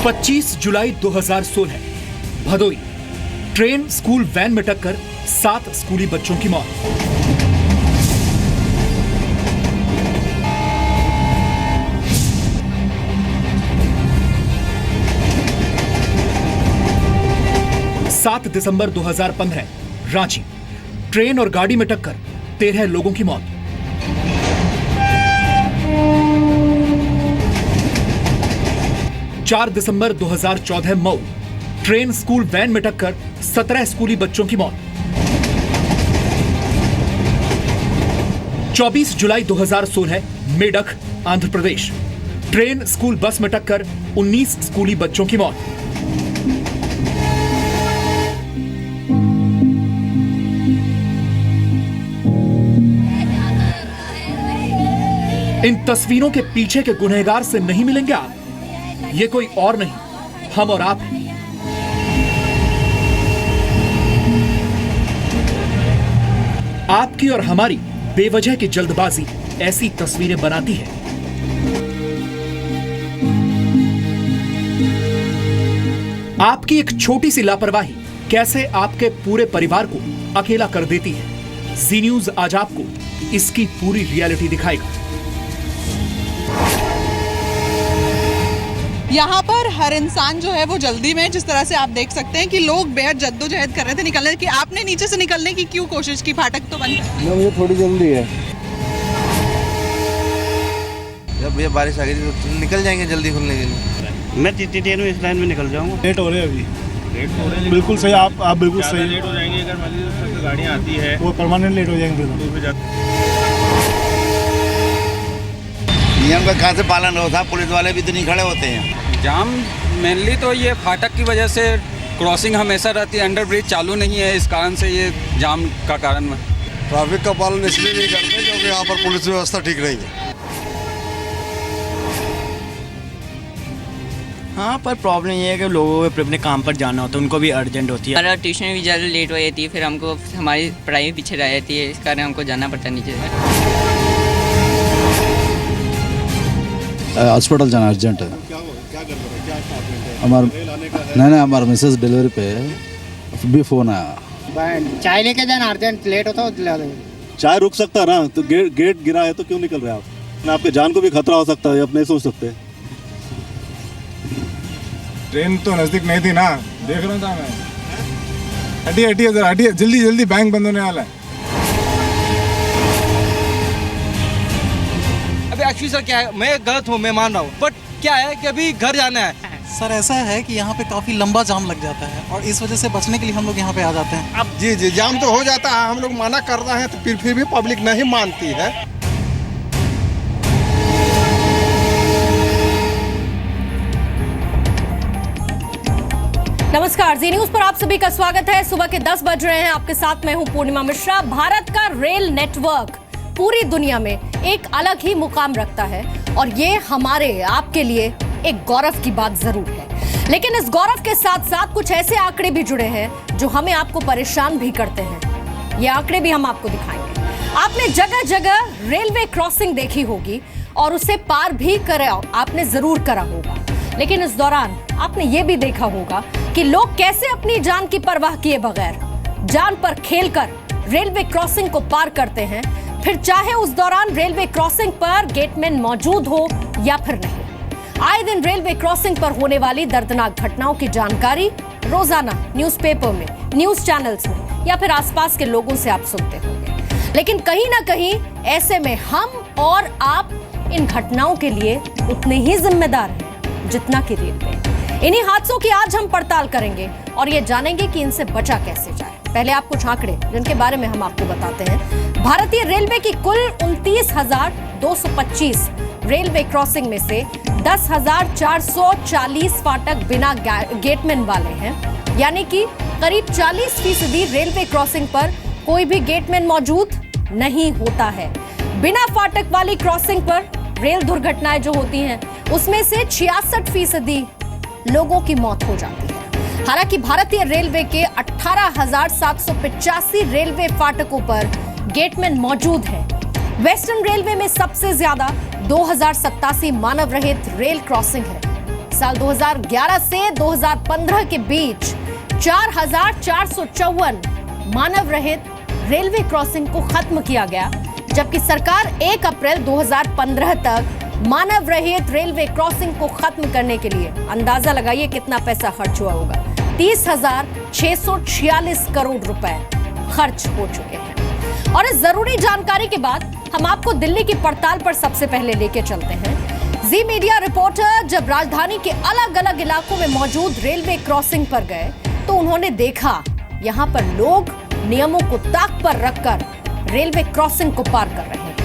25 जुलाई 2016 Bhadohi train school van में टक्कर 7 स्कूली बच्चों की मौत। सात दिसंबर 2015 रांची ट्रेन और गाड़ी में टक्कर 13 लोगों की मौत। 4 दिसंबर 2014 मऊ ट्रेन स्कूल वैन में टक्कर 17 स्कूली बच्चों की मौत। 24 जुलाई 2016 Medak Andhra Pradesh train school bus में टक्कर 19 स्कूली बच्चों की मौत। इन तस्वीरों के पीछे के गुनहगार से नहीं मिलेंगे आप। ये कोई और नहीं, हम और आप हैं। आपकी और हमारी बेवजह की जल्दबाजी ऐसी तस्वीरें बनाती है। आपकी एक छोटी सी लापरवाही कैसे आपके पूरे परिवार को अकेला कर देती है। जी न्यूज आज आपको इसकी पूरी रियलिटी दिखाएगा। यहाँ पर हर इंसान जो है वो जल्दी में, जिस तरह से आप देख सकते हैं कि लोग बेहद जद्दोजहद कर रहे थे निकलने की। आपने नीचे से निकलने की क्यों कोशिश की? फाटक तो बंद है। मुझे थोड़ी जल्दी है। जब ये बारिश आ गई तो निकल जाएंगे जल्दी खुलने के लिए। मैं जितनी देर में इस लाइन में निकल जाऊंगा। लेट हो रहे हैं अभी। लेट हो रहे हैं बिल्कुल सही। आप बिल्कुल सही। लेट हो जाएंगे अगर मान लीजिए गाड़ियाँ आती है वो परमानेंट लेट हो जाएंगे। नियम का कहाँ से पालन होता है? पुलिस वाले भी तो नहीं खड़े होते हैं। जाम मेनली तो ये फाटक की वजह से क्रॉसिंग हमेशा रहती है, अंडर ब्रिज चालू नहीं है, इस कारण से ये जाम का कारण है। ट्रैफिक का पालन इसलिए नहीं करते क्योंकि यहाँ पर पुलिस व्यवस्था ठीक नहीं है। हाँ, पर प्रॉब्लम ये है कि लोगों को अपने काम पर जाना होता है, उनको भी अर्जेंट होती है। हमारा ट्यूशन भी ज़्यादा लेट हो जाती है, फिर हमको हमारी पढ़ाई भी पीछे रह जाती है, इस कारण हमको जाना पड़ता है नीचे। हॉस्पिटल जाना अर्जेंट है। नहीं हमारा मिसेस डिलीवरी पे भी फोन आया। चाय लेके जाना अर्जेंट, लेट होता है। चाय रुक सकता है ना? तो गेट गिरा है तो क्यों निकल रहे हैं आप? आपके जान को भी खतरा हो सकता है, आप नहीं सोच सकते। ट्रेन तो नजदीक नहीं थी ना, देख रहा था मैं। हटिए जरा, हटिए जल्दी, बैंक बंद होने वाला है। अभी एक्चुअली सर क्या है, मैं गलत हूँ, मैं मान रहा हूँ, बट क्या है कि अभी घर जाना है। सर ऐसा है कि यहाँ पे काफ़ी लंबा जाम लग जाता है और इस वजह से बचने के लिए हम लोग यहाँ पे आ जाते हैं। अब जी जाम तो हो जाता है, हम लोग मना कर रहे हैं तो फिर भी पब्लिक नहीं मानती है। नमस्कार, जी न्यूज पर आप सभी का स्वागत है। सुबह के 10 बज रहे हैं, आपके साथ मैं हूं पूर्णिमा मिश्रा। भारत का रेल नेटवर्क पूरी दुनिया में एक अलग ही मुकाम रखता है और ये हमारे आपके लिए एक गौरव की बात जरूर है। लेकिन इस गौरव के साथ साथ कुछ ऐसे आंकड़े भी जुड़े हैं जो हमें आपको परेशान भी करते हैं। ये आंकड़े भी हम आपको दिखाएंगे। आपने जगह जगह रेलवे क्रॉसिंग देखी होगी और उसे पार भी आपने जरूर करा होगा, लेकिन इस दौरान आपने ये भी देखा होगा कि लोग कैसे अपनी जान की परवाह किए बगैर जान पर खेलकर रेलवे क्रॉसिंग को पार करते हैं, फिर चाहे उस दौरान रेलवे क्रॉसिंग पर गेटमैन मौजूद हो या फिर नहीं। आए दिन रेलवे क्रॉसिंग पर होने वाली दर्दनाक घटनाओं की जानकारी रोजाना न्यूज़पेपर में, न्यूज चैनल्स में या फिर आसपास के लोगों से आप सुनते होंगे। लेकिन कहीं ना कहीं ऐसे में हम और आप इन घटनाओं के लिए उतने ही जिम्मेदार हैं जितना कि रेलवे। इन्हीं हादसों की आज हम पड़ताल करेंगे और ये जानेंगे कि इनसे बचा कैसे जाए। पहले आप कुछ आंकड़े जिनके बारे में हम आपको बताते हैं। भारतीय रेलवे की कुल 29,225 रेलवे क्रॉसिंग में से 10,440 फाटक बिना गेटमैन वाले हैं, यानी कि करीब 40% रेलवे क्रॉसिंग पर कोई भी गेटमैन मौजूद नहीं होता है। बिना फाटक वाली क्रॉसिंग पर रेल दुर्घटनाएं जो होती हैं उसमें से 66% लोगों की मौत हो जाती है। हालांकि भारतीय रेलवे के 18,785 रेलवे फाटकों पर गेटमैन मौजूद है। वेस्टर्न रेलवे में सबसे ज्यादा 2087 मानव रहित रेल क्रॉसिंग है। साल 2011 से 2015 के बीच 4,454 मानव रहित रेलवे क्रॉसिंग को खत्म किया गया, जबकि सरकार 1 अप्रैल 2015 तक मानव रहित रेलवे क्रॉसिंग को खत्म करने के लिए अंदाजा लगाइए कितना पैसा खर्च हुआ होगा। 30,646 करोड़ रुपए खर्च हो चुके हैं। और इस जरूरी जानकारी के बाद हम आपको दिल्ली की पड़ताल पर सबसे पहले लेके चलते हैं। जी मीडिया रिपोर्टर जब राजधानी के अलग अलग इलाकों में मौजूद रेलवे क्रॉसिंग पर गए तो उन्होंने देखा यहां पर लोग नियमों को ताक पर रखकर रेलवे क्रॉसिंग को पार कर रहे हैं।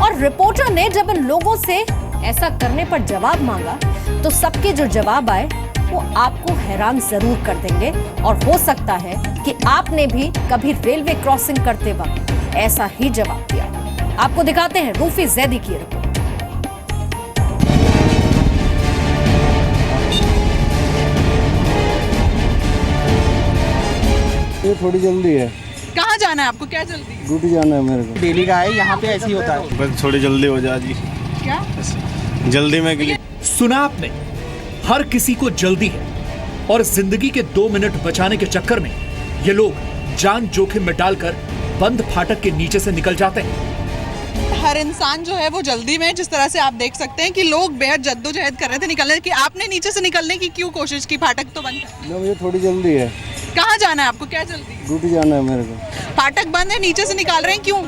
और रिपोर्टर ने जब इन लोगों से ऐसा करने पर जवाब मांगा तो सबके जो जवाब आए वो आपको हैरान जरूर कर देंगे, और हो सकता है कि आपने भी कभी रेलवे क्रॉसिंग करते वक्त ऐसा ही जवाब दिया। आपको दिखाते हैं रूफी जैदी की रिपोर्ट। ये थोड़ी जल्दी है। कहाँ जाना है आपको? क्या जल्दी? ड्यूटी जाना है मेरे को। डेली का है, यहाँ पे ऐसे ही होता है। बस थोड़ी जल्दी हो जा जी। क्या जल्दी में के लिए सुना आपने, हर किसी को जल्दी है और जिंदगी के 2 मिनट बचाने के चक्कर में ये लोग जान जोखिम में डालकर बंद फाटक के नीचे से निकल जाते हैं। हर इंसान जो है वो जल्दी में, जिस तरह से आप देख सकते हैं कि लोग बेहद जद्दोजहद कर रहे थे निकलने की। आपने नीचे से निकलने की क्यों कोशिश की? फाटक तो बंद है। मुझे थोड़ी जल्दी है। कहाँ जाना है आपको? क्या जल्दी? ड्यूटी जाना है मेरे को। फाटक बंद है, नीचे से निकाल रहे हैं क्यों?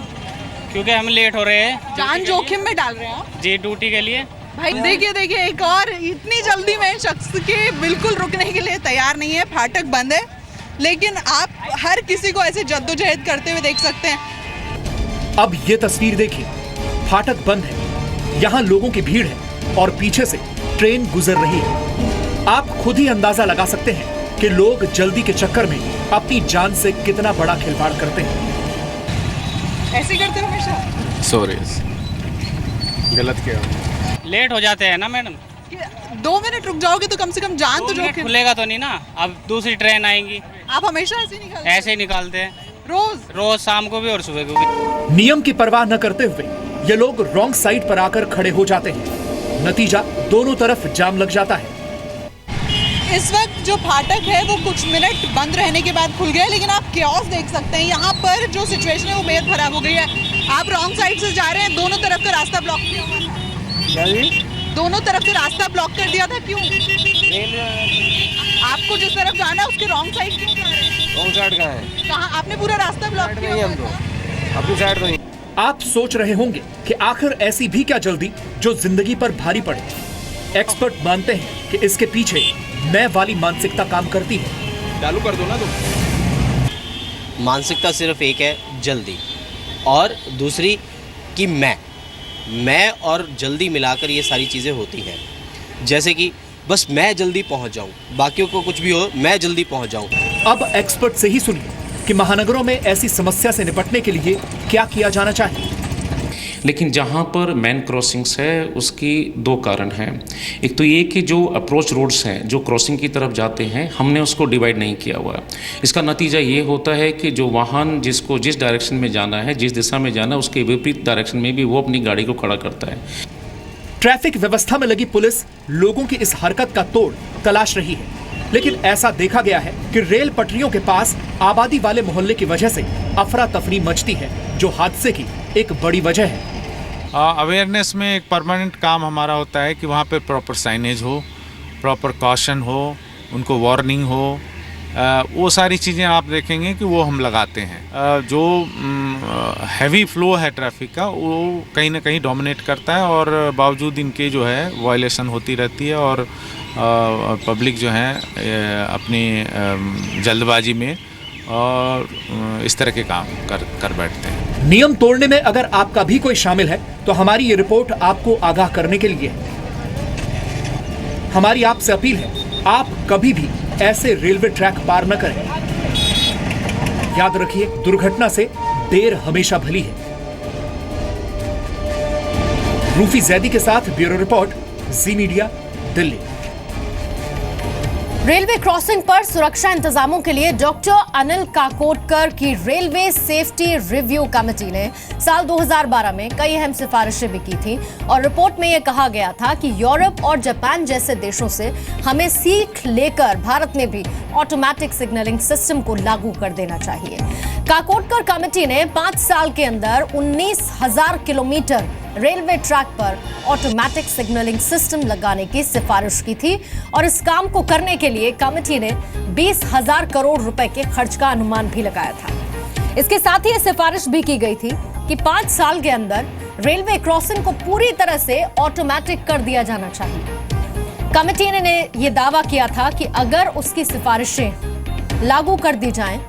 क्योंकि हम लेट हो रहे हैं। जान जोखिम में डाल रहे हैं आप जी ड्यूटी के लिए। भाई देखिए एक और इतनी जल्दी में शख्स के बिल्कुल रुकने के लिए तैयार नहीं है। फाटक बंद है, लेकिन आप हर किसी को ऐसे जद्दोजहद करते हुए देख सकते हैं। अब ये तस्वीर देखिए, फाटक बंद है, यहाँ लोगों की भीड़ है और पीछे से ट्रेन गुजर रही है। आप खुद ही अंदाजा लगा सकते हैं कि लोग जल्दी के चक्कर में अपनी जान से कितना बड़ा खिलवाड़ करते हैं। ऐसे करते हो हमेशा? सॉरी, गलत किया। लेट हो जाते हैं ना मैडम। 2 मिनट रुक जाओगे तो कम से कम जान तो जोखिम। खुलेगा तो नहीं ना, अब दूसरी ट्रेन आएंगी। आप हमेशा ऐसे ही निकलते? ऐसे ही निकालते हैं, रोज शाम को भी और सुबह को भी। नियम की परवाह न करते हुए ये लोग रॉन्ग साइड पर आकर खड़े हो जाते हैं। नतीजा, दोनों तरफ जाम लग जाता है। इस वक्त जो फाटक है वो कुछ मिनट बंद रहने के बाद खुल गया, लेकिन आप कियोस्क देख सकते हैं। यहाँ पर जो सिचुएशन है वो बेहद खराब हो गई है। आप रॉन्ग साइड से जा रहे हैं, दोनों तरफ का रास्ता ब्लॉक किया हुआ था। दोनों तरफ से रास्ता ब्लॉक कर दिया था, क्यों? आपको जिस तरफ जाना है उसके रॉन्ग साइड क्यों जा रहे हैं? रॉन्ग साइड का है। कहाँ? आपने पूरा रास्ता ब्लॉक किया हुआ था। अपनी साइड तो नहीं। आप सोच रहे होंगे कि आखिर ऐसी भी क्या जल्दी जो जिंदगी पर भारी पड़े। एक्सपर्ट मानते हैं कि इसके पीछे मैं वाली मानसिकता काम करती है। चालू कर दो ना तुम। मानसिकता सिर्फ एक है, जल्दी, और दूसरी कि मैं और जल्दी मिलाकर ये सारी चीज़ें होती हैं। जैसे कि बस मैं जल्दी पहुंच जाऊं, बाकियों को कुछ भी हो, मैं जल्दी पहुंच जाऊं। अब एक्सपर्ट से ही सुनिए कि महानगरों में ऐसी समस्या से निपटने के लिए क्या किया जाना चाहिए। लेकिन जहाँ पर मैन क्रॉसिंग्स है उसकी 2 कारण हैं। एक तो ये कि जो अप्रोच रोड्स हैं जो क्रॉसिंग की तरफ जाते हैं, हमने उसको डिवाइड नहीं किया हुआ है। इसका नतीजा ये होता है कि जो वाहन जिसको जिस डायरेक्शन में जाना है, जिस दिशा में जाना है, उसके विपरीत डायरेक्शन में भी वो अपनी गाड़ी को खड़ा करता है। ट्रैफिक व्यवस्था में लगी पुलिस लोगों की इस हरकत का तोड़ तलाश रही है, लेकिन ऐसा देखा गया है कि रेल पटरियों के पास आबादी वाले मोहल्ले की वजह से अफरा तफरी मचती है, जो हादसे की एक बड़ी वजह है। अवेयरनेस में एक परमानेंट काम हमारा होता है कि वहाँ पे प्रॉपर साइनेज हो, प्रॉपर कॉशन हो, उनको वार्निंग हो, वो सारी चीज़ें आप देखेंगे कि वो हम लगाते हैं। जो हैवी फ्लो है ट्रैफिक का वो कहीं ना कहीं डोमिनेट करता है, और बावजूद इनके जो है वायलेशन होती रहती है, और पब्लिक जो है अपनी जल्दबाजी में और इस तरह के काम कर बैठते हैं। नियम तोड़ने में अगर आपका भी कोई शामिल है तो हमारी ये रिपोर्ट आपको आगाह करने के लिए है। हमारी आपसे अपील है, आप कभी भी ऐसे रेलवे ट्रैक पार न करें। याद रखिए, दुर्घटना से देर हमेशा भली है। रूफी जैदी के साथ ब्यूरो रिपोर्ट, जी मीडिया, दिल्ली। रेलवे क्रॉसिंग पर सुरक्षा इंतजामों के लिए डॉक्टर अनिल काकोडकर की रेलवे सेफ्टी रिव्यू कमेटी ने साल 2012 में कई अहम सिफारिशें भी की थी और रिपोर्ट में यह कहा गया था कि यूरोप और जापान जैसे देशों से हमें सीख लेकर भारत में भी ऑटोमेटिक सिग्नलिंग सिस्टम को लागू कर देना चाहिए। काकोडकर कमेटी ने 5 साल के अंदर 19,000 किलोमीटर रेलवे ट्रैक पर ऑटोमेटिक सिग्नलिंग सिस्टम लगाने की सिफारिश की थी और इस काम को करने के लिए कमेटी ने 20,000 करोड़ रुपए के खर्च का अनुमान भी लगाया था। इसके साथ ही यह सिफारिश भी की गई थी कि 5 साल के अंदर रेलवे क्रॉसिंग को पूरी तरह से ऑटोमेटिक कर दिया जाना चाहिए। कमेटी ने यह दावा किया था कि अगर उसकी सिफारिशें लागू कर दी जाएं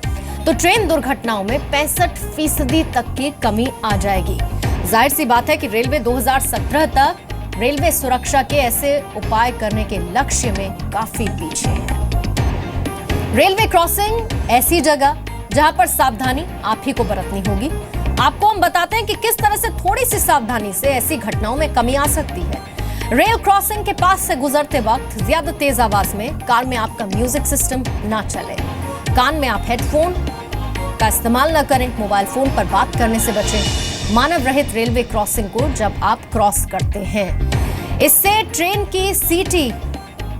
तो ट्रेन दुर्घटनाओं में 65% तक की कमी आ जाएगी। जाहिर सी बात है कि रेलवे 2017 तक रेलवे सुरक्षा के ऐसे उपाय करने के लक्ष्य में काफी पीछे है। रेलवे क्रॉसिंग ऐसी जगह जहां पर सावधानी आप ही को बरतनी होगी। आपको हम बताते हैं कि किस तरह से थोड़ी सी सावधानी से ऐसी घटनाओं में कमी आ सकती है। रेल क्रॉसिंग के पास से गुजरते वक्त ज्यादा तेज आवाज में कार में आपका म्यूजिक सिस्टम ना चले। कान में आप हेडफोन का इस्तेमाल न करें। मोबाइल फोन पर बात करने से बचें। मानव रहित रेलवे क्रॉसिंग को जब आप क्रॉस करते हैं, इससे ट्रेन की सीटी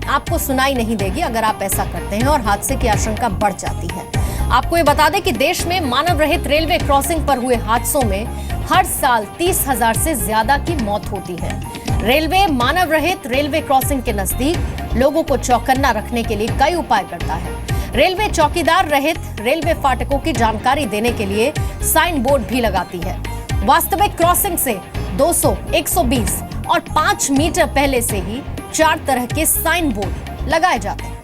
आपको सुनाई नहीं देगी अगर आप ऐसा करते हैं और हादसे की आशंका बढ़ जाती है। आपको ये बता दें कि देश में मानव रहित रेलवे क्रॉसिंग पर हुए हादसों में हर साल 30,000 से ज्यादा की मौत होती है। रेलवे मानव रहित रेलवे क्रॉसिंग के नजदीक लोगों को चौकन्ना रखने के लिए कई उपाय करता है। रेलवे चौकीदार रहित रेलवे फाटकों की जानकारी देने के लिए साइन बोर्ड भी लगाती है। वास्तविक क्रॉसिंग से 200, 120 और 5 मीटर पहले से ही 4 तरह के साइन बोर्ड लगाए जाते हैं।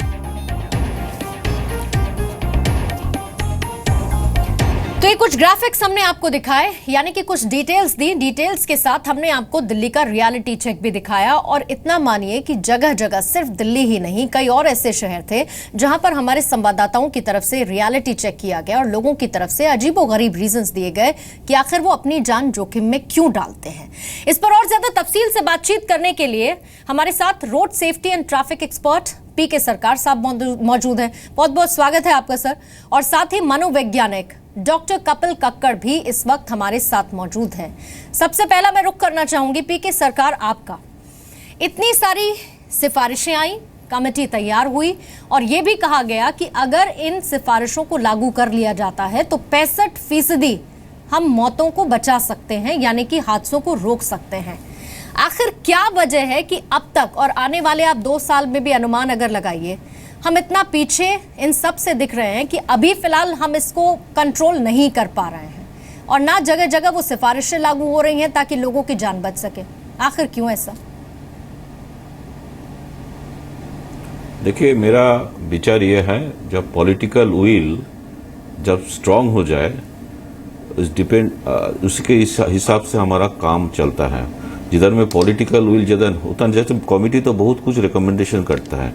तो ये कुछ ग्राफिक्स हमने आपको दिखाए, यानी कि कुछ डिटेल्स दी। डिटेल्स के साथ हमने आपको दिल्ली का रियलिटी चेक भी दिखाया और इतना मानिए कि जगह जगह, सिर्फ दिल्ली ही नहीं, कई और ऐसे शहर थे जहां पर हमारे संवाददाताओं की तरफ से रियलिटी चेक किया गया और लोगों की तरफ से अजीबोगरीब रीजंस दिए गए कि आखिर वो अपनी जान जोखिम में क्यों डालते हैं। इस पर और ज्यादा तफसील से बातचीत करने के लिए हमारे साथ road safety and traffic expert PK Sarkar साहब मौजूद हैं। बहुत बहुत स्वागत है आपका सर। और साथ ही मनोवैज्ञानिक डॉक्टर कपिल कक्कड़ भी इस वक्त हमारे साथ मौजूद हैं। सबसे पहला मैं रुख करना चाहूंगी पीके सरकार आपका। इतनी सारी सिफारिशें आई, कमेटी तैयार हुई और यह भी कहा गया कि अगर इन सिफारिशों को लागू कर लिया जाता है तो 65% हम मौतों को बचा सकते हैं, यानी कि हादसों को रोक सकते हैं। आखिर क्या वजह है कि अब तक और आने वाले आप 2 साल में भी अनुमान अगर लगाइए, हम इतना पीछे इन सब से दिख रहे हैं कि अभी फिलहाल हम इसको कंट्रोल नहीं कर पा रहे हैं और ना जगह जगह वो सिफारिशें लागू हो रही हैं ताकि लोगों की जान बच सके। आखिर क्यों ऐसा? देखिए, मेरा विचार ये है, जब पॉलिटिकल विल जब स्ट्रांग हो जाए, उसके हिसाब से हमारा काम चलता है। जिधर में पॉलिटिकल विल जिधर होता है, जैसे कमेटी तो बहुत कुछ रिकमेंडेशन करता है।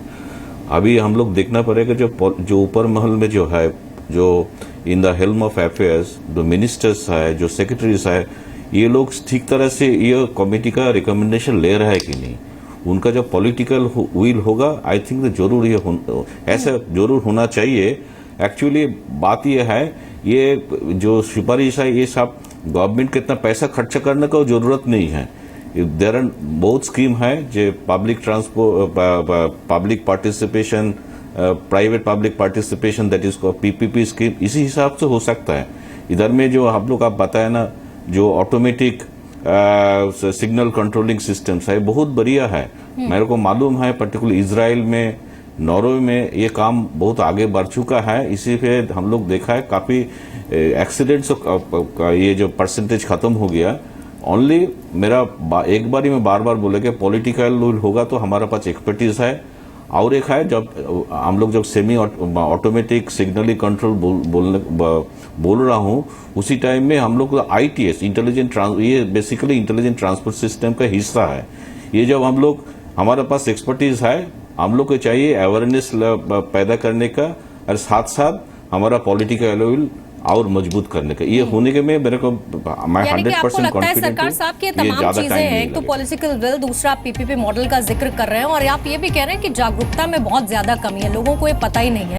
अभी हम लोग देखना पड़ेगा जो ऊपर महल में जो है, जो in the helm of affairs जो मिनिस्टर्स है, जो सेक्रेटरीज है, ये लोग ठीक तरह से ये कमेटी का रिकमेंडेशन ले रहा है कि नहीं। उनका जो पॉलिटिकल विल होगा, आई थिंक जरूर ये ऐसा जरूर होना चाहिए। एक्चुअली बात ये है, ये जो सिफारिश है, ये सब गवर्नमेंट को इतना पैसा खर्चा करने का जरूरत नहीं है। देयर आर बहुत स्कीम है जो public transport, public participation, private public participation, that is PPP scheme, इसी हिसाब से हो सकता है। इधर में जो हम लोग आप बताए ना, जो ऑटोमेटिक सिग्नल कंट्रोलिंग सिस्टम्स है, बहुत बढ़िया है। मेरे को मालूम है पर्टिकुलर इजराइल में, नॉर्वे में ये काम बहुत आगे बढ़ चुका है। इसी पे हम लोग देखा है काफी एक्सीडेंट्स का ये जो परसेंटेज खत्म हो गया। ओनली मेरा एक बार ही मैं बार बार बोले कि पॉलिटिकल विल होगा तो हमारा पास एक्सपर्टीज है। और एक है, जब हम लोग जब सेमी ऑटोमेटिक सिग्नलिंग कंट्रोल बोल रहा हूँ, उसी टाइम में हम लोग ITS इंटेलिजेंट, ये बेसिकली इंटेलिजेंट ट्रांसपोर्ट सिस्टम का हिस्सा है। ये जब हम लोग, हमारे पास एक्सपर्टीज है, हम लोग को चाहिए अवेयरनेस पैदा करने का, और साथ साथ हमारा पॉलिटिकल विल और मजबूत करने का। ये होने के में मेरे को मैं यानी कि आपको 100% लगता है कॉन्फिडेंट सरकार साहब की ये तमाम चीजें हैं, एक तो पॉलिटिकल विल, दूसरा पीपीपी मॉडल का जिक्र कर रहे हैं और आप ये भी कह रहे हैं कि जागरूकता में बहुत ज्यादा कमी है, लोगों को ये पता ही नहीं है।